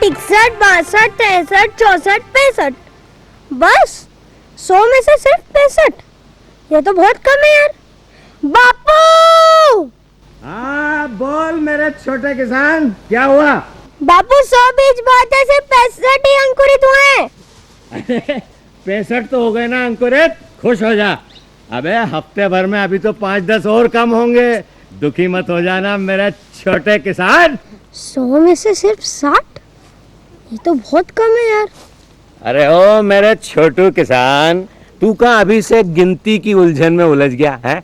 61, 62, 63, 64, 65। बस 100 में से सिर्फ 65। ये तो बहुत कम है यार। बापू! हाँ बोल मेरे छोटे किसान, क्या हुआ? बापू 100 बीज बोते से 65 ही अंकुरित हुए। 65 तो हो गए ना अंकुरित, खुश हो जा। अबे हफ्ते भर में अभी तो 5-10 और कम होंगे, दुखी मत हो जाना मेरे छोटे किसान। 100 में से सिर्फ 60? ये तो बहुत कम है यार। अरे ओ मेरे छोटू किसान, तू कहाँ अभी से गिनती की उलझन में उलझ गया है?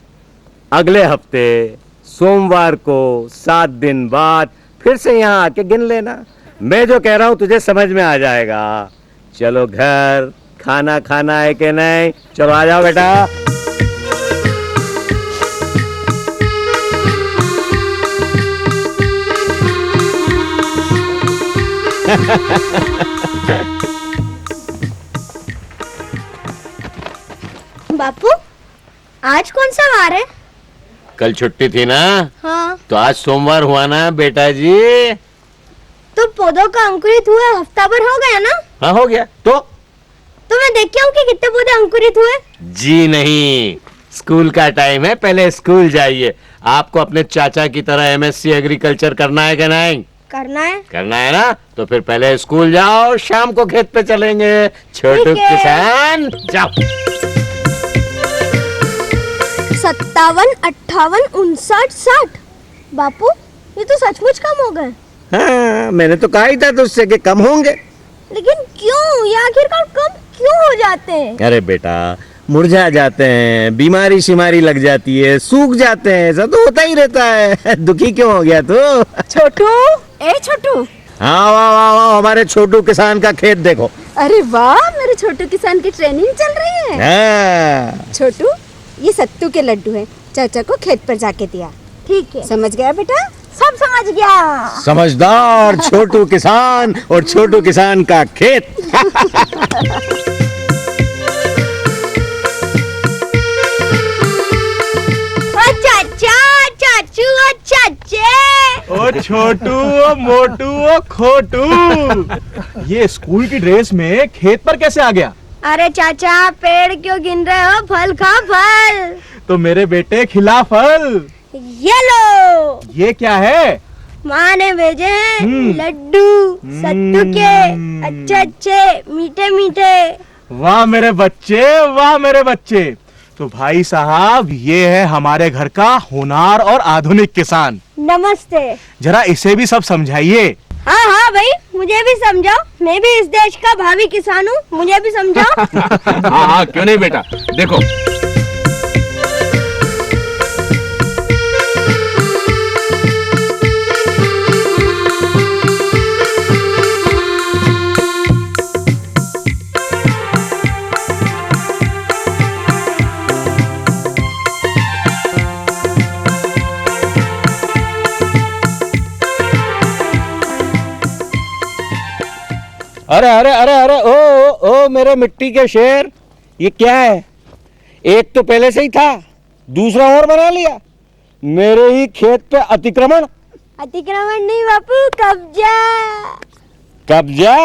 अगले हफ्ते सोमवार को 7 दिन बाद फिर से यहाँ आके गिन लेना। मैं जो कह रहा हूँ तुझे समझ में आ जाएगा। चलो घर खाना खाना है कि नहीं? चलो आ जाओ बेटा। बापू आज कौन सा वार है? कल छुट्टी थी ना, हाँ। तो आज सोमवार हुआ ना बेटा जी। तो पौधों का अंकुरित हुए हफ्ता भर हो गया ना? हाँ हो गया। तो मैं देख के आऊं कि कितने पौधे अंकुरित हुए। जी नहीं, स्कूल का टाइम है, पहले स्कूल जाइए। आपको अपने चाचा की तरह एमएससी एग्रीकल्चर करना है कि नहीं? करना है। करना है ना, तो फिर पहले स्कूल जाओ, शाम को खेत पे चलेंगे। छोटू किसान जाओ। 57, 58, 59, 60। बापू ये तो सचमुच कम हो गए। हाँ मैंने तो कहा ही था तुझसे कि कम होंगे। लेकिन क्यों? ये आखिरकार कम क्यों हो जाते हैं? अरे बेटा, मुरझा जाते हैं, बीमारी शिमारी लग जाती है, सूख जाते हैं, ऐसा तो होता ही रहता है। दुखी क्यों हो गया तू? छोटू, ए छोटू। हाँ वाह वाह वाह, हमारे छोटू किसान का खेत देखो। अरे वाह, मेरे छोटू किसान की ट्रेनिंग चल रही है। हाँ। छोटू, ये सत्तू के लड्डू है, चाचा को खेत पर जाके दिया। ठीक है। समझ गया बेटा? सब समझ गया। समझदार छोटू किसान और छोटू किसान का खेत। चाचा, चाचू और चाचे। ओ छोटू, ओ मोटू, ओ खोटू, ये स्कूल की ड्रेस में खेत पर कैसे आ गया? अरे चाचा, पेड़ क्यों गिन रहे हो? फल खा फल। तो मेरे बेटे खिला फल। ये लो। ये क्या है? माँ ने भेजे हैं लड्डू सत्तू के, अच्छे अच्छे मीठे मीठे। वाह मेरे बच्चे, वाह मेरे बच्चे। तो भाई साहब, ये है हमारे घर का होनहार और आधुनिक किसान। नमस्ते। जरा इसे भी सब समझाइए। हाँ हाँ भाई, मुझे भी समझाओ। मैं भी इस देश का भावी किसान हूँ, मुझे भी समझाओ। हाँ हाँ क्यों नहीं बेटा, देखो। अरे अरे अरे अरे ओ मेरे मिट्टी के शेर, ये क्या है? एक तो पहले से ही था, दूसरा और बना लिया। मेरे ही खेत पे अतिक्रमण। अतिक्रमण नहीं बापू, कब्जा। कब्जा?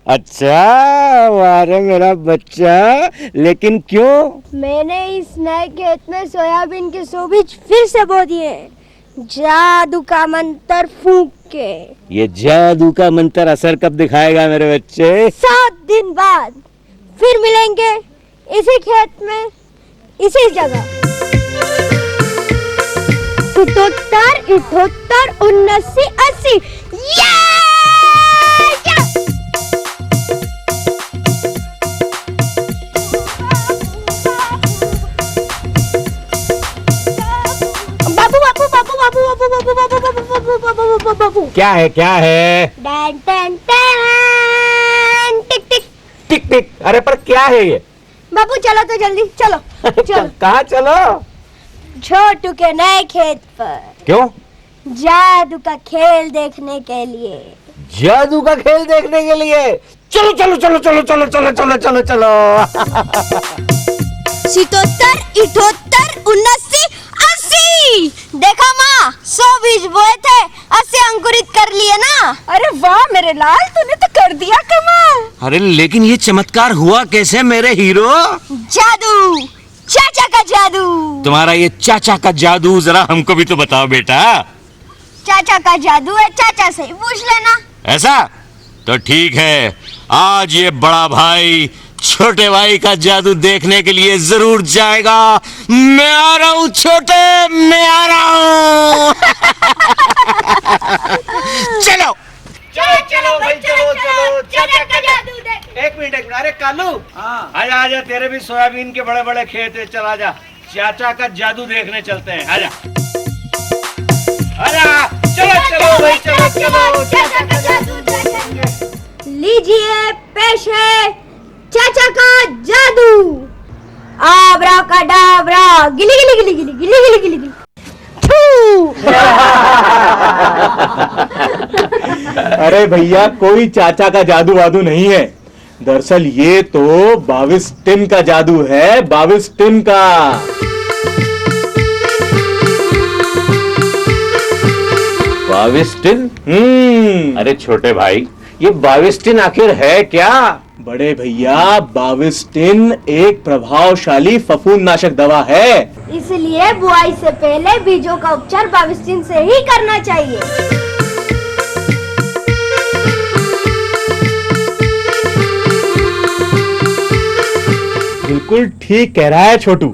अच्छा, वारे मेरा बच्चा, लेकिन क्यों? मैंने इस नए खेत में सोयाबीन के 100 बीज फिर से बो दिए, जादू का मंत्र फूंक के। ये जादू का मंत्र असर कब दिखाएगा मेरे बच्चे? 7 दिन बाद फिर मिलेंगे इसी खेत में, इसी जगह। 77, 78, 79, 80। बाबू क्या है क्या है? टन टन टन, टिक टिक टिक टिक। अरे पर क्या है ये? बाबू चलो तो जल्दी चलो। चलो कहाँ चलो? छोटू के नए खेत पर। क्यों? जादू का खेल देखने के लिए। जादू का खेल देखने के लिए? चलो चलो चलो चलो चलो चलो चलो चलो चलो। 77, 78, 79, 80। देखा माँ, 100 बीज बोए थे, 80 अंकुरित कर लिए ना। अरे वाह मेरे लाल, तूने अरे लेकिन ये चमत्कार हुआ कैसे मेरे हीरो? जादू, चाचा का जादू। तुम्हारा ये चाचा का जादू जरा हमको भी तो बताओ बेटा। चाचा का जादू है, चाचा से ही पूछ लेना। ऐसा तो ठीक है, आज ये बड़ा भाई छोटे भाई का जादू देखने के लिए जरूर जाएगा। मैं आ रहा हूँ छोटे, मैं आ रहा हूँ। चलो चलो भाई चलो चाचा का जादू देख। एक मिनट अरे कालू आजा आजा, तेरे भी सोयाबीन के बड़े बड़े खेत है, चल आजा, चाचा का जादू देखने चलते हैं। आजा आजा, चलो भाई चलो चाचा का जादू देखेंगे। लीजिए पेश है चाचा का जादू। आबरा कडाबरा, गिली गिली गिली गिली गिली गिली गिली गिली। अरे भैया, कोई चाचा का जादू वादू नहीं है। दरअसल ये तो 22 टिन का जादू है, 22 टिन का। 22 टिन? अरे छोटे भाई, ये 22 टिन आखिर है क्या? बड़े भैया, 22 टिन एक प्रभावशाली फफूंदनाशक दवा है। इसलिए बुआई से पहले बीजों का उपचार 22 दिन से ही करना चाहिए। बिल्कुल ठीक कह रहा है छोटू।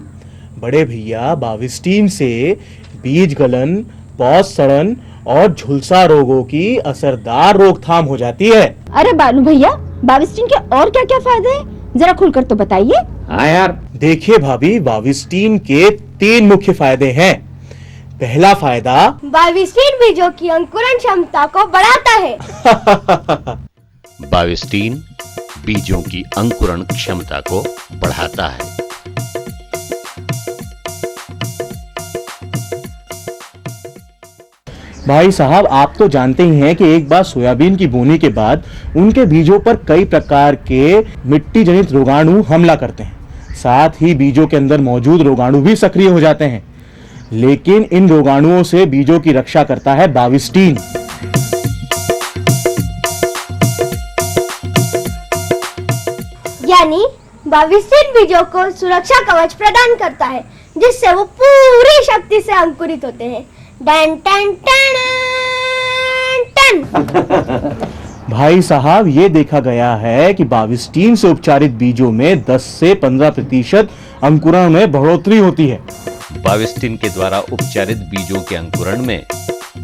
बड़े भैया, 22 टिन से बीज गलन, पौध सड़न और झुलसा रोगों की असरदार रोकथाम हो जाती है। अरे बालू भैया, 22 टिन के और क्या क्या फायदे हैं, जरा खुलकर तो बताइए। हाँ यार, देखिए भाभी, 22 टिन के 3 मुख्य फायदे हैं। पहला फायदा 22 बीजों की अंकुरण क्षमता को बढ़ाता है। 22 टिन बीजों की अंकुरण क्षमता को बढ़ाता है। भाई साहब, आप तो जानते ही हैं कि एक बार सोयाबीन की बोनी के बाद उनके बीजों पर कई प्रकार के मिट्टी जनित रोगाणु हमला करते हैं। साथ ही बीजों के अंदर मौजूद रोगाणु भी सक्रिय हो जाते हैं। लेकिन इन रोगाणुओं से बीजों की रक्षा करता है 22 टिन। यानी 22 बीजों को सुरक्षा कवच प्रदान करता है, जिससे वो पूरी शक्ति से अंकुरित होते हैं। डन टन टन टन। भाई साहब, ये देखा गया है कि 22 टिन से उपचारित बीजों में 10 से 15% अंकुरण में बढ़ोतरी होती है। 22 टिन के द्वारा उपचारित बीजों के अंकुरण में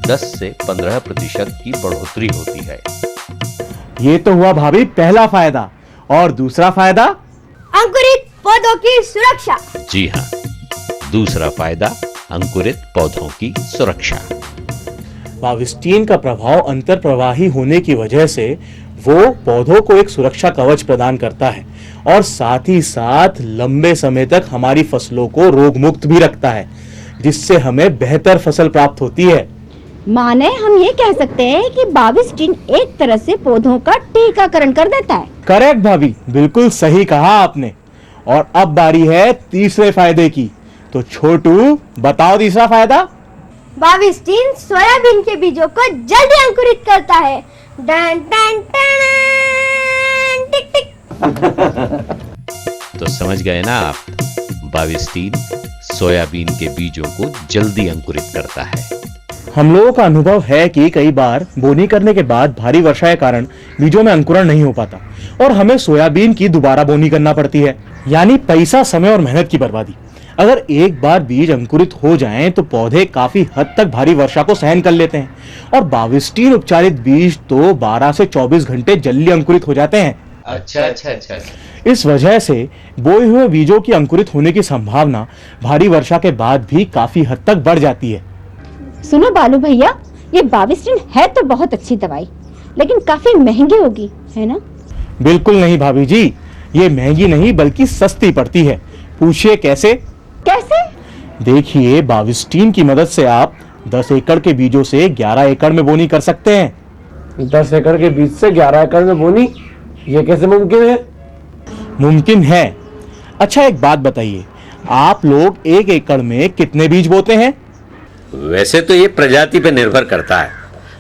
10 से 15% की बढ़ोतरी होती है। ये तो हुआ भाभी पहला फायदा। और दूसरा फायदा? अंकुरित पौधों की सुरक्षा। जी हाँ, दूसरा फायदा अंकुरित पौधों की सुरक्षा। 22 टिन का प्रभाव अंतर प्रवाही होने की वजह से वो पौधों को एक सुरक्षा कवच प्रदान करता है और साथ ही साथ लंबे समय तक हमारी फसलों को रोग मुक्त भी रखता है, जिससे हमें बेहतर फसल प्राप्त होती है। माने हम ये कह सकते हैं कि 22 टिन एक तरह से पौधों का टीकाकरण कर देता है। करेक्ट भाभी, बिल्कुल सही कहा आपने। और अब बारी है तीसरे फायदे की। तो छोटू, बताओ तीसरा फायदा। 22 टिन सोयाबीन के बीजों को जल्दी अंकुरित करता है। डन टन टन टिक टिक। तो समझ गए ना आप, 22 टिन सोयाबीन के बीजों को जल्दी अंकुरित करता है। हम लोगों का अनुभव है कि कई बार बोनी करने के बाद भारी वर्षा के कारण बीजों में अंकुरण नहीं हो पाता और हमें सोयाबीन की दोबारा बोनी करना पड़ती है, यानी पैसा, समय और मेहनत की बर्बादी। अगर एक बार बीज अंकुरित हो जाएं तो पौधे काफी हद तक भारी वर्षा को सहन कर लेते हैं और 22 टिन उपचारित बीज तो 12 से 24 घंटे जल्दी अंकुरित हो जाते हैं। अच्छा। इस वजह से बोए हुए बीजों की अंकुरित होने की संभावना भारी वर्षा के बाद भी काफी हद तक बढ़ जाती है। सुनो बालू भैया, ये 22 टिन है तो बहुत अच्छी दवाई, लेकिन काफी महंगी होगी, है ना? बिल्कुल नहीं भाभी जी, ये महंगी नहीं बल्कि सस्ती पड़ती है। पूछिए कैसे? कैसे? देखिए, 22 टिन की मदद से आप 10 एकड़ के बीजों से 11 एकड़ में बोनी कर सकते हैं। 10 एकड़ के बीज से 11 एकड़ में बोनी, ये कैसे मुमकिन है? मुमकिन है। अच्छा, एक बात बताइए, आप लोग 1 एकड़ में कितने बीज बोते हैं? वैसे तो ये प्रजाति पे निर्भर करता है,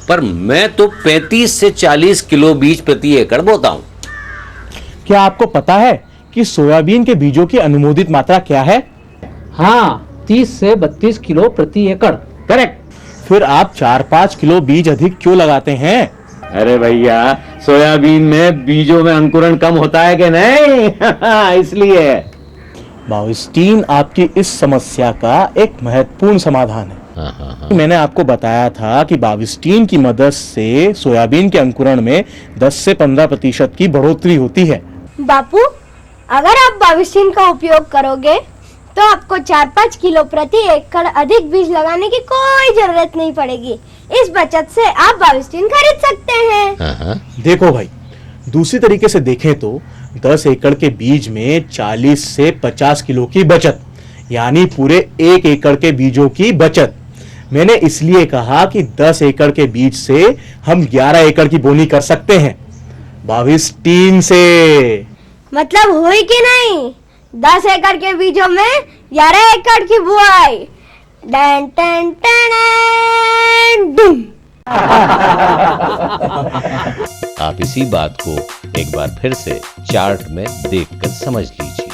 पर मैं तो 35 से 40 किलो बीज प्रति एकड़ बोता हूँ। क्या आपको पता है कि सोयाबीन के बीजों की अनुमोदित मात्रा क्या है? हाँ, 30 से 32 किलो प्रति एकड़। करेक्ट। फिर आप 4-5 किलो बीज अधिक क्यों लगाते हैं? अरे भैया, सोयाबीन में बीजों में अंकुरण कम होता है कि नहीं? इसलिए बाविस्टीन आपकी इस समस्या का एक महत्वपूर्ण समाधान है। हाँ हाँ हाँ। मैंने आपको बताया था कि बाविस्टीन की मदद से सोयाबीन के अंकुरण में 10 से 15% की बढ़ोतरी होती है। बापू, अगर आप बाविस्टीन का उपयोग करोगे तो आपको 4-5 किलो प्रति एकड़ अधिक बीज लगाने की कोई जरूरत नहीं पड़ेगी। इस बचत से आप बाविस्टीन खरीद सकते हैं। हाँ हाँ। देखो भाई, दूसरी तरीके से देखें तो 10 एकड़ के बीज में 40 से 50 किलो की बचत, यानी पूरे 1 एकड़ के बीजों की बचत। मैंने इसलिए कहा कि 10 एकड़ के बीज से हम 11 एकड़ की बोनी कर सकते हैं बाविस्टीन से। मतलब हुई कि नहीं? 10 एकड़ के बीजों में 11 एकड़ की बुआई। डन टन टन डुम। आप इसी बात को एक बार फिर से चार्ट में देखकर समझ लीजिए।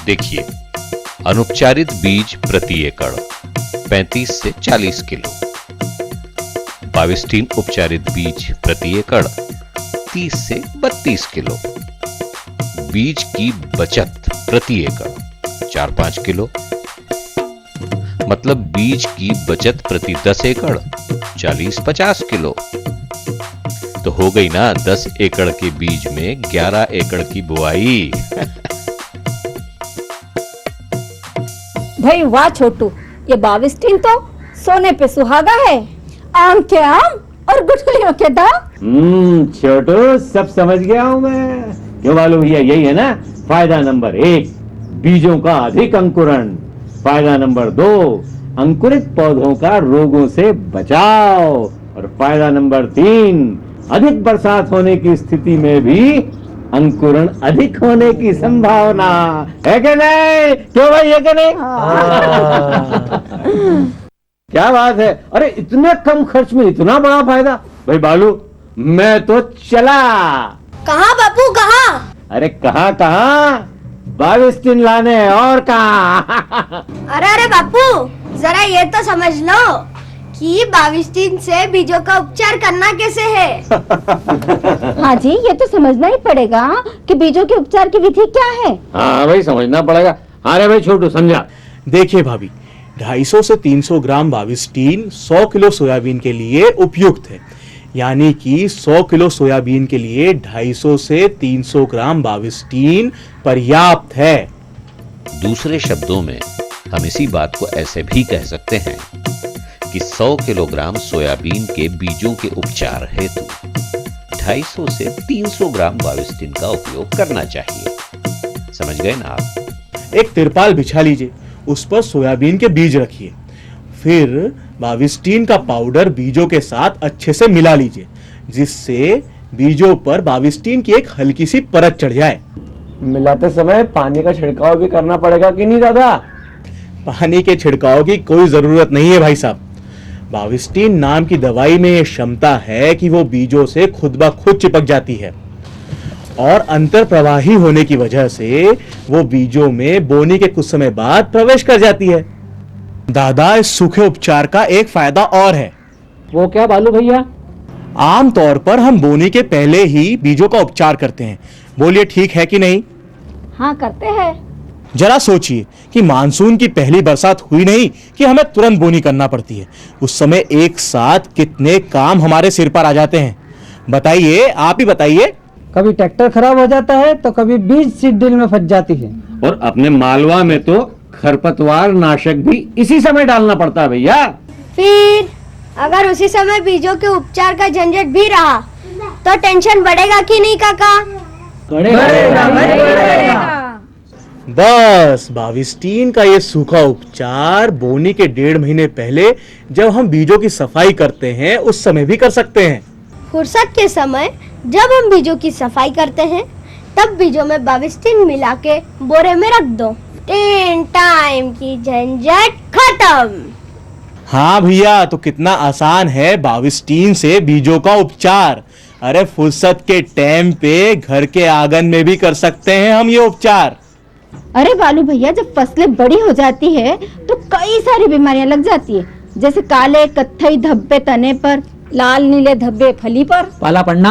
देखिए, अनुपचारित बीज प्रति एकड़ 35 से 40 किलो, बाविस्टीन उपचारित बीज प्रति एकड़ 30 से 32 किलो, बीज की बचत प्रति एकड़ 4-5 किलो, मतलब बीज की बचत प्रति 10 एकड़ 40-50 किलो। तो हो गई ना 10 एकड़ के बीज में 11 एकड़ की बुआई। भाई वाह छोटू, ये बाविस्टीन तो सोने पे सुहागा है। आम के आम और गुठलियों के दाम। छोटू, सब समझ गया हूं मैं। क्यों बालू भैया, यही है ना फायदा नंबर 1, बीजों का अधिक अंकुरण। फायदा नंबर 2, अंकुरित पौधों का रोगों से बचाव। और फायदा नंबर 3, अधिक बरसात होने की स्थिति में भी अंकुरण अधिक होने की संभावना है कि नहीं? क्यों भाई, है कि नहीं? क्या बात है। अरे इतने कम खर्च में इतना बड़ा फायदा। भाई बालू, मैं तो चला। कहाँ बापू, कहाँ? अरे कहाँ कहाँ, बाविस्टीन लाने, और कहाँ? अरे बापू, जरा ये तो समझ लो कि बाविस्टीन से बीजों का उपचार करना कैसे है। हाँ जी, ये तो समझना ही पड़ेगा कि बीजों के उपचार की विधि क्या है। हाँ भाई, समझना पड़ेगा। अरे भाई छोटू, समझा। देखिए भाभी, 250 से 300 ग्राम बाविस्टीन 100 किलो सोयाबीन के लिए उपयुक्त है, यानी कि 100 किलो सोयाबीन के लिए 250 से 300 ग्राम बाविस्टीन पर्याप्त है। दूसरे शब्दों में हम इसी बात को ऐसे भी कह सकते हैं कि 100 किलोग्राम सोयाबीन के बीजों के उपचार हेतु 250 से 300 ग्राम बाविस्टीन का उपयोग करना चाहिए। समझ गए ना आप? एक तिरपाल बिछा लीजिए, उस पर सोयाबीन के बीज रखिए, फिर बाविस्टीन का पाउडर बीजों के साथ अच्छे से मिला लीजिए, जिससे बीजों पर बाविस्टीन की एक हल्की सी परत चढ़ जाए। मिलाते समय पानी का छिड़काव भी करना पड़ेगा कि नहीं दादा? पानी के छिड़काव की कोई जरूरत नहीं है भाई साहब। बाविस्टीन नाम की दवाई में यह क्षमता है कि वो बीजों से खुद ब खुद चिपक जाती है और अंतर प्रवाही होने की वजह से वो बीजों में बोने के कुछ समय बाद प्रवेश कर जाती है। दादा, इस सूखे उपचार का एक फायदा और है। वो क्या बालू भैया? आमतौर पर हम बोने के पहले ही बीजों का उपचार करते हैं। बोलिए, ठीक है कि नहीं? हाँ, करते हैं। जरा सोचिए कि मानसून की पहली बरसात हुई नहीं कि हमें तुरंत बोनी करना पड़ती है। उस समय एक साथ कितने काम हमारे सिर पर आ जाते हैं, बताइए, आप ही बताइए। कभी ट्रैक्टर खराब हो जाता है तो कभी बीज सीड ड्रिल में फंस जाती है। और अपने मालवा में तो खरपतवार नाशक भी इसी समय डालना पड़ता है भैया। फिर अगर उसी समय बीजों के उपचार का झंझट भी रहा तो टेंशन बढ़ेगा कि नहीं काका? बस बाविस्टीन का ये सूखा उपचार बोनी के 1.5 महीने पहले जब हम बीजों की सफाई करते हैं उस समय भी कर सकते हैं। फुर्सत के समय जब हम बीजों की सफाई करते हैं तब बीजों में बाविस्टीन मिला के बोरे में रख दो। 3 टाइम की झंझट खत्म। हाँ भैया, तो कितना आसान है बाविस्टीन से बीजों का उपचार। अरे फुर्सत के टाइम पे घर के आंगन में भी कर सकते हैं हम ये उपचार। अरे बालू भैया, जब फसलें बड़ी हो जाती है तो कई सारी बीमारियां लग जाती है, जैसे काले कत्थई धब्बे तने पर, लाल नीले धब्बे फली पर, पाला पड़ना।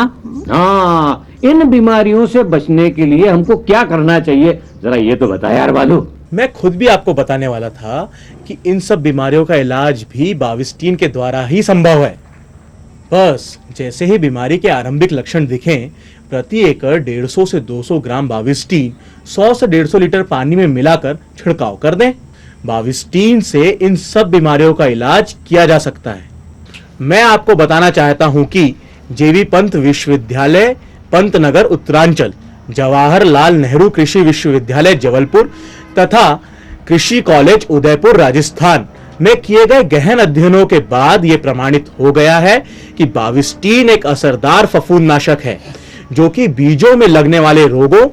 हाँ, इन बीमारियों से बचने के लिए हमको क्या करना चाहिए, जरा ये तो बता यार बालू। मैं खुद भी आपको बताने वाला था कि इन सब बीमारियों का इलाज भी बाविस्टीन के द्वारा ही संभव है। बस जैसे ही बीमारी के आरंभिक लक्षण दिखें, प्रति एकड़ 150 से 200 ग्राम बाविस्टीन 100 से 150 लीटर पानी में मिलाकर छिड़काव कर दें। बाविस्टीन से इन सब बीमारियों का इलाज किया जा सकता है। मैं आपको बताना चाहता हूं कि जेवी पंत विश्वविद्यालय पंतनगर उत्तरांचल, जवाहरलाल नेहरू कृषि विश्वविद्यालय जबलपुर तथा कृषि कॉलेज उदयपुर राजस्थान में किए गए गहन अध्ययनों के बाद यह प्रमाणित हो गया है कि बाविस्टीन एक असरदार फफूंदनाशक है, जो कि बीजों में लगने वाले रोगों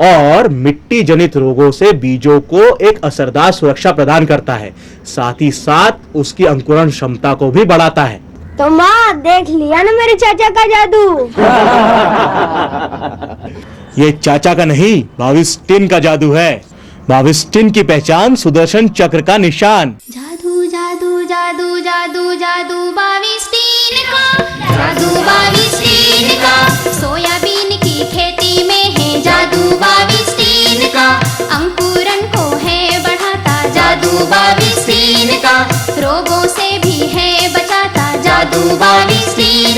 और मिट्टी जनित रोगों से बीजों को एक असरदार सुरक्षा प्रदान करता है, साथ ही साथ उसकी अंकुरण क्षमता को भी बढ़ाता है। तो माँ देख लिया ना मेरे चाचा का जादू। ये चाचा का नहीं, बाविस्टीन का जादू है। बाविस्टीन की पहचान सुदर्शन चक्र का निशान। जादू जादू जादू जादू जादू बाविस्टीन का, जादू बाविस्टीन का, सोयाबीन की खेती में है जादू बाविस्टीन का, अंकुरण को है बढ़ाता जादू बाविस्टीन का, रोगों से भी है बचाता जादू बाविस्टीन